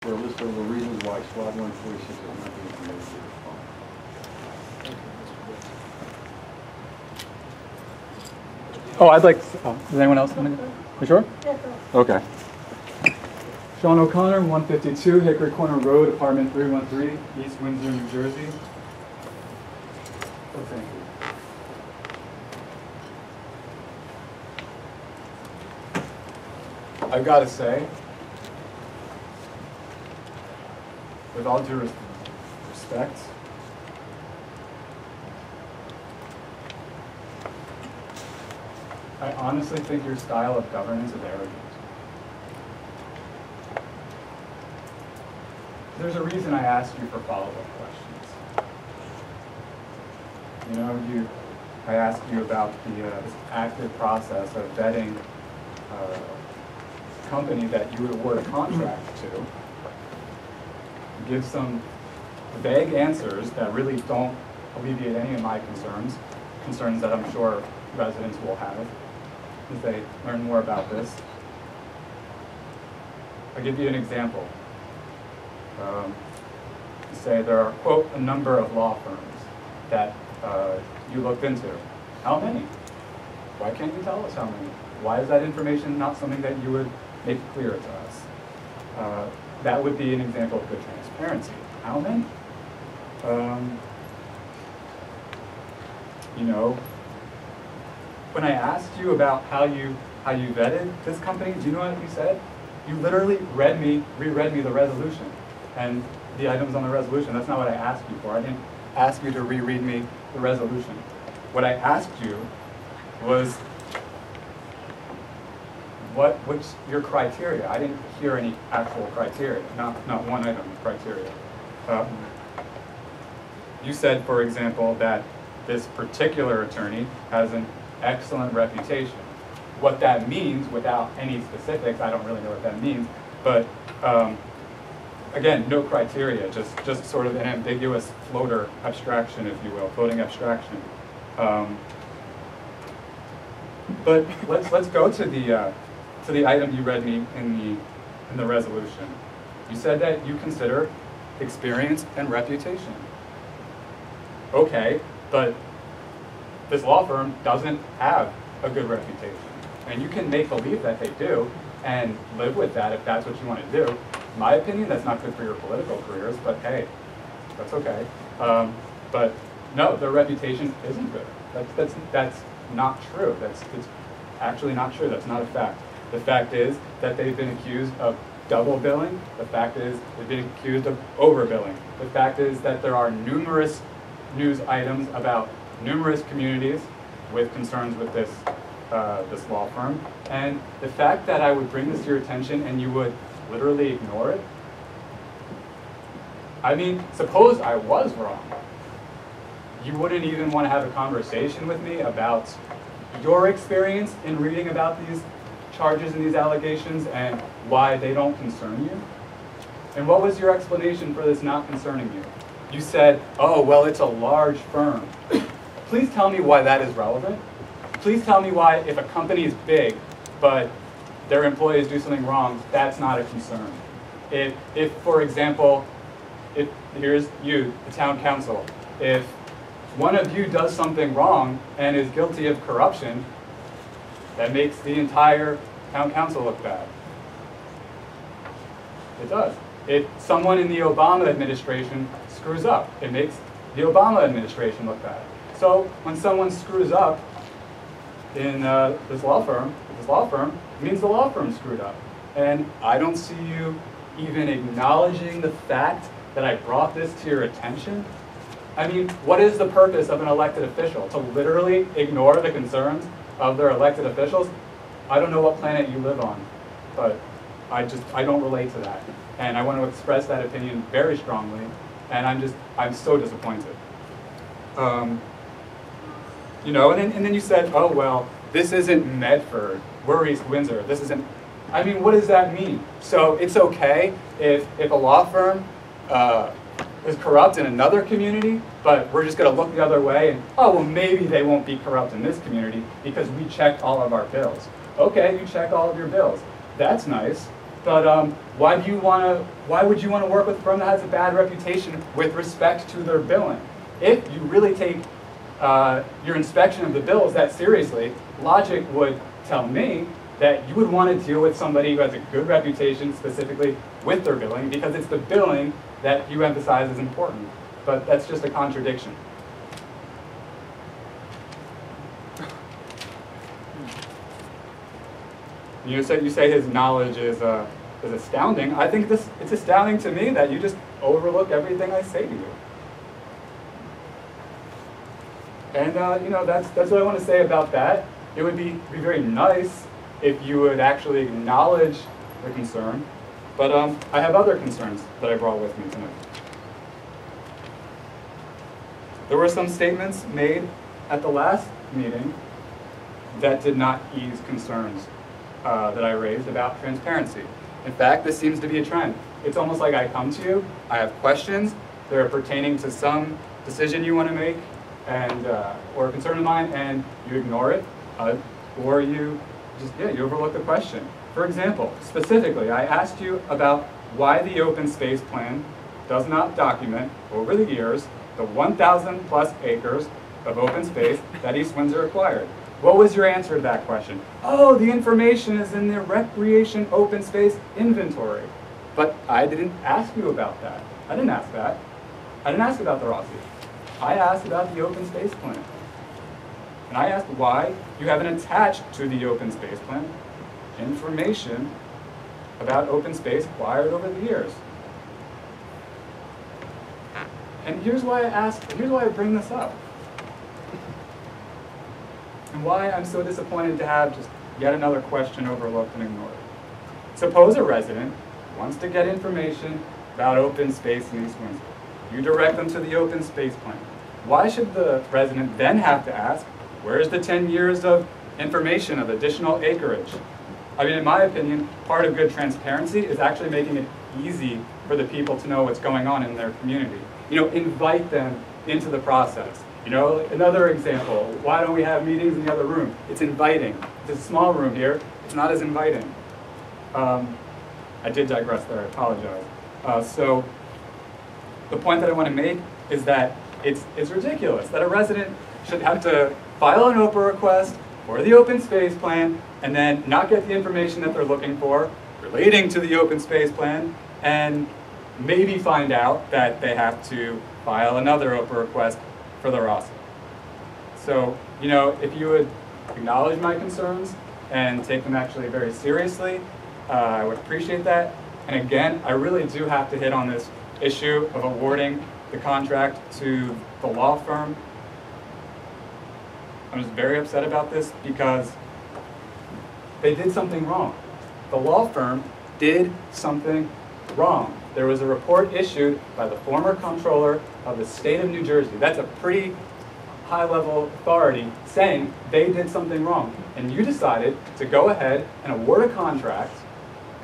For a list of the reasons why Squad 146 is not being permitted to respond. Oh, I'd like, does anyone else want to? You sure? Okay. Sean O'Connor, 152 Hickory Corner Road, apartment 313, East Windsor, New Jersey. Oh, thank you. I've got to say, with all due respect, I honestly think your style of governance is arrogant. There's a reason I asked you for follow-up questions. You know, I asked you about this active process of vetting a company that you would award a contract to. Give some vague answers that really don't alleviate any of my concerns that I'm sure residents will have as they learn more about this. I'll give you an example. Say there are, quote, a number of law firms that you looked into. How many? Why can't you tell us how many? Why is that information not something that you would make clear to us? That would be an example of good transparency. How many? You know, when I asked you about how you vetted this company, do you know what you said? You literally reread me the resolution and the items on the resolution. That's not what I asked you for. I didn't ask you to reread me the resolution. What I asked you was what's your criteria? I didn't hear any actual criteria, not one item of criteria. You said, for example, that this particular attorney has an excellent reputation. What that means, without any specifics, I don't really know what that means, but again, no criteria, just sort of an ambiguous floater abstraction, if you will, floating abstraction. But let's go to the item you read me in the resolution. You said that you consider experience and reputation. Okay, but this law firm doesn't have a good reputation. And you can make believe that they do and live with that if that's what you want to do. In my opinion, that's not good for your political careers, but hey, that's okay. But no, their reputation isn't good. That's not true. It's actually not true. That's not a fact. The fact is that they've been accused of double billing. The fact is they've been accused of overbilling. The fact is that there are numerous news items about numerous communities with concerns with this law firm. And the fact that I would bring this to your attention and you would literally ignore it, I mean, suppose I was wrong. You wouldn't even want to have a conversation with me about your experience in reading about these charges and these allegations and why they don't concern you? And what was your explanation for this not concerning you? You said, oh, well, it's a large firm. Please tell me why that is relevant. Please tell me why, if a company is big, but their employees do something wrong, that's not a concern. If for example, here's you, the town council, if one of you does something wrong and is guilty of corruption, that makes the entire town council look bad. It does. If someone in the Obama administration screws up, it makes the Obama administration look bad. So when someone screws up in this law firm, it means the law firm screwed up. And I don't see you even acknowledging the fact that I brought this to your attention. I mean, what is the purpose of an elected official? To literally ignore the concerns of their elected officials? I don't know what planet you live on, but I don't relate to that. And I want to express that opinion very strongly, and I'm so disappointed. You know, and then you said, oh, well, this isn't Medford, we're East Windsor, this isn't, I mean, what does that mean? So it's okay if a law firm is corrupt in another community, but we're just going to look the other way and, oh, well, maybe they won't be corrupt in this community because we checked all of our bills. Okay, you checked all of your bills. That's nice, But why would you want to work with a firm that has a bad reputation with respect to their billing? If you really take your inspection of the bills that seriously, logic would tell me that you would want to deal with somebody who has a good reputation specifically with their billing, because it's the billing that you emphasize is important. But that's just a contradiction. You say his knowledge is astounding. I think it's astounding to me that you just overlook everything I say to you. And that's what I want to say about that. It would be very nice if you would actually acknowledge the concern, but I have other concerns that I brought with me tonight. There were some statements made at the last meeting that did not ease concerns that I raised about transparency. In fact, this seems to be a trend. It's almost like I come to you, I have questions that are pertaining to some decision you want to make, and or a concern of mine, and you ignore it, or you you overlook the question. For example, specifically, I asked you about why the open space plan does not document over the years the 1,000 plus acres of open space that East Windsor acquired. What was your answer to that question? Oh, the information is in the recreation open space inventory. But I didn't ask you about that. I didn't ask that. I didn't ask about the Rossi. I asked about the open space plan. And I asked why you haven't attached to the open space plan information about open space acquired over the years. And here's why I bring this up. And why I'm so disappointed to have just yet another question overlooked and ignored. Suppose a resident wants to get information about open space in East Windsor. You direct them to the open space plan. Why should the resident then have to ask, where's the 10 years of information of additional acreage? I mean, in my opinion, part of good transparency is actually making it easy for the people to know what's going on in their community. Invite them into the process. Another example, why don't we have meetings in the other room? It's inviting. It's a small room here. It's not as inviting. I did digress there, I apologize. So the point that I want to make is that it's ridiculous that a resident should have to file an OPA request for the open space plan and then not get the information that they're looking for relating to the open space plan, and maybe find out that they have to file another OPA request for the Rossi. So, if you would acknowledge my concerns and take them actually very seriously, I would appreciate that. And again, I really do have to hit on this issue of awarding the contract to the law firm. I'm just very upset about this because they did something wrong. The law firm did something wrong. There was a report issued by the former comptroller of the state of New Jersey. That's a pretty high-level authority saying they did something wrong. And you decided to go ahead and award a contract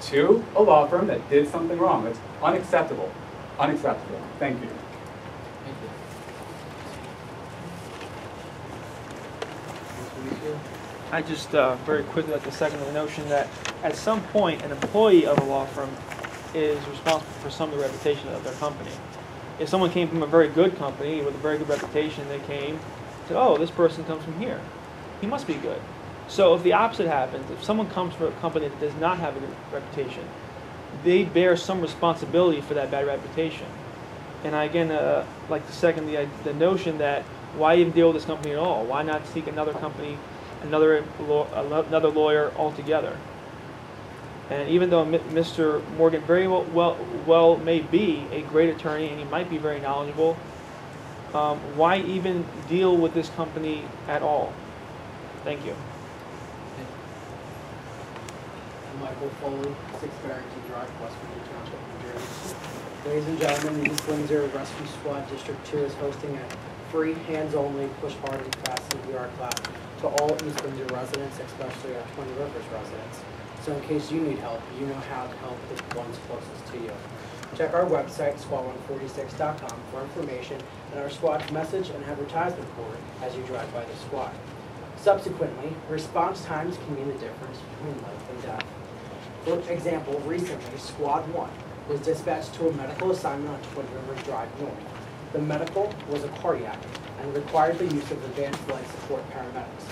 to a law firm that did something wrong. That's unacceptable. Unacceptable. Thank you. I just very quickly like to second the notion that at some point an employee of a law firm is responsible for some of the reputation of their company. If someone came from a very good company with a very good reputation, they came, said, oh, this person comes from here. He must be good. So if the opposite happens, if someone comes from a company that does not have a good reputation, they bear some responsibility for that bad reputation. And I again like to second the notion that why even deal with this company at all? Why not seek another company, another lawyer altogether? And even though Mr. Morgan very well may be a great attorney and he might be very knowledgeable, why even deal with this company at all? Thank you. Michael Foley, 6 Barrington Drive, West Windsor Township, New Jersey. Ladies and gentlemen, the East Windsor Rescue Squad District 2 is hosting a free, hands-only, push hard and fast CPR class to all East Windsor residents, especially our Twin Rivers residents. So in case you need help, you know how to help the ones closest to you. Check our website, squad146.com, for information and our squad's message and advertisement board as you drive by the squad. Subsequently, response times can mean the difference between life and death. For example, recently, Squad 1 was dispatched to a medical assignment on Twin Rivers Drive North. The medical was a cardiac and required the use of advanced life support paramedics.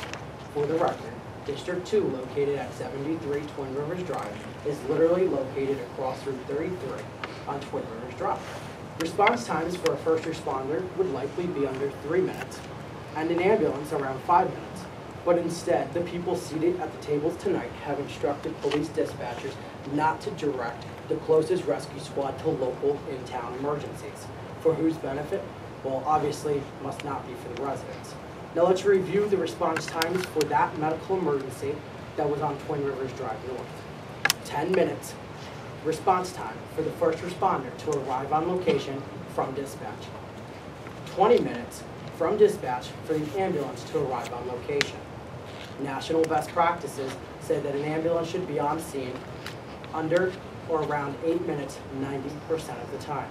For the record, District 2, located at 73 Twin Rivers Drive, is literally located across Route 33 on Twin Rivers Drive. Response times for a first responder would likely be under 3 minutes, and an ambulance around 5 minutes. But instead, the people seated at the tables tonight have instructed police dispatchers not to direct the closest rescue squad to local in-town emergencies. For whose benefit? Well, obviously, must not be for the residents. Now let's review the response times for that medical emergency that was on Twin Rivers Drive North. 10 minutes response time for the first responder to arrive on location from dispatch. 20 minutes from dispatch for the ambulance to arrive on location. National best practices say that an ambulance should be on scene under or around 8 minutes 90% of the time.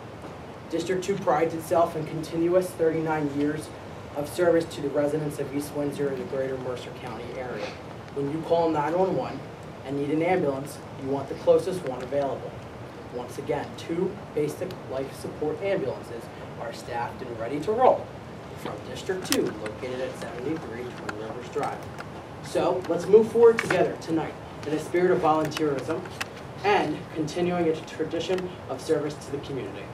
District 2 prides itself in continuous 39 years of service to the residents of East Windsor and the greater Mercer County area. When you call 911 and need an ambulance, you want the closest one available. Once again, 2 basic life support ambulances are staffed and ready to roll from District 2, located at 73 Twin Rivers Drive. So let's move forward together tonight in a spirit of volunteerism and continuing a tradition of service to the community.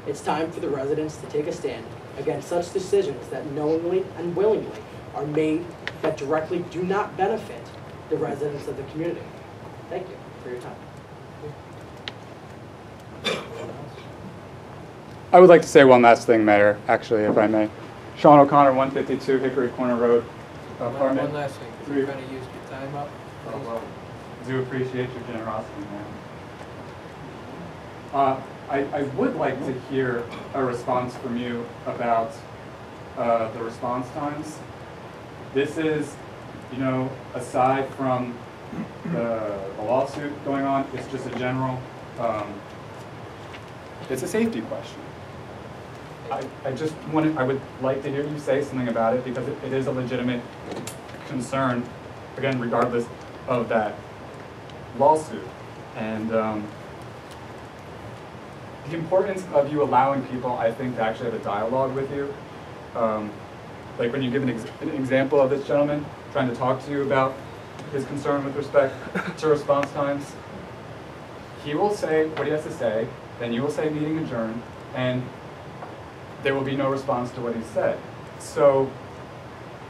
It's time for the residents to take a stand against such decisions that knowingly and willingly are made that directly do not benefit the residents of the community. Thank you for your time. I would like to say one last thing, Mayor, actually, if I may. Sean O'Connor, 152 Hickory Corner Road, apartment. One last thing, because you're going to use your time up. Oh, well, do appreciate your generosity, man. I would like to hear a response from you about the response times. This is, you know, aside from the lawsuit going on, it's just a general, it's a safety question. I would like to hear you say something about it because it is a legitimate concern, again, regardless of that lawsuit. And the importance of you allowing people, I think, to actually have a dialogue with you. Like when you give an example of this gentleman trying to talk to you about his concern with respect to response times, he will say what he has to say, then you will say meeting adjourned, and there will be no response to what he said. So,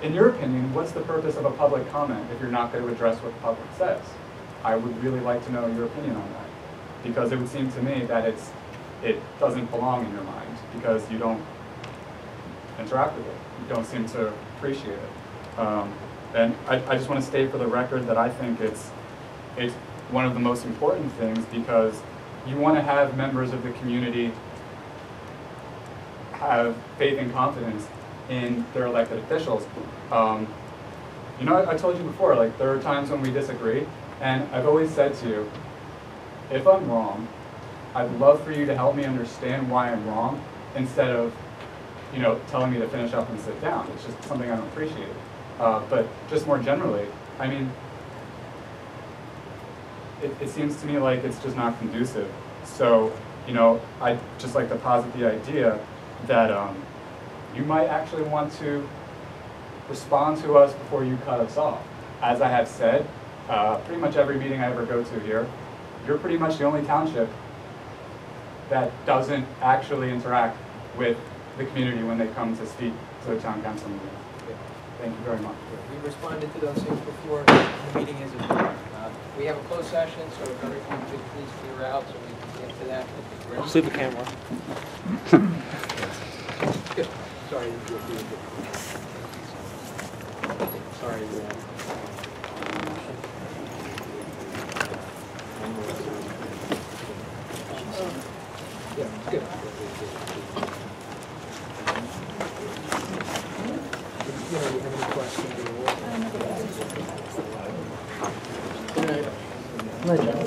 in your opinion, what's the purpose of a public comment if you're not going to address what the public says? I would really like to know your opinion on that, because it would seem to me that it doesn't belong in your mind because you don't interact with it. You don't seem to appreciate it. And I just want to state for the record that I think it's one of the most important things because you want to have members of the community have faith and confidence in their elected officials. You know, I told you before, like there are times when we disagree, and I've always said to you, if I'm wrong, I'd love for you to help me understand why I'm wrong instead of, you know, telling me to finish up and sit down. It's just something I don't appreciate. But just more generally, I mean, it seems to me like it's just not conducive. So, you know, I'd just like to posit the idea that you might actually want to respond to us before you cut us off. As I have said, pretty much every meeting I ever go to here, you're pretty much the only township that doesn't actually interact with the community when they come to speak to the town council meeting. Thank you very much. We responded to those things before. The meeting is adjourned. We have a closed session, so if everyone could please clear out so we can get to that. Just leave the camera. Good. Sorry. Sorry. Yeah, good. You know, you have any questions? Good night.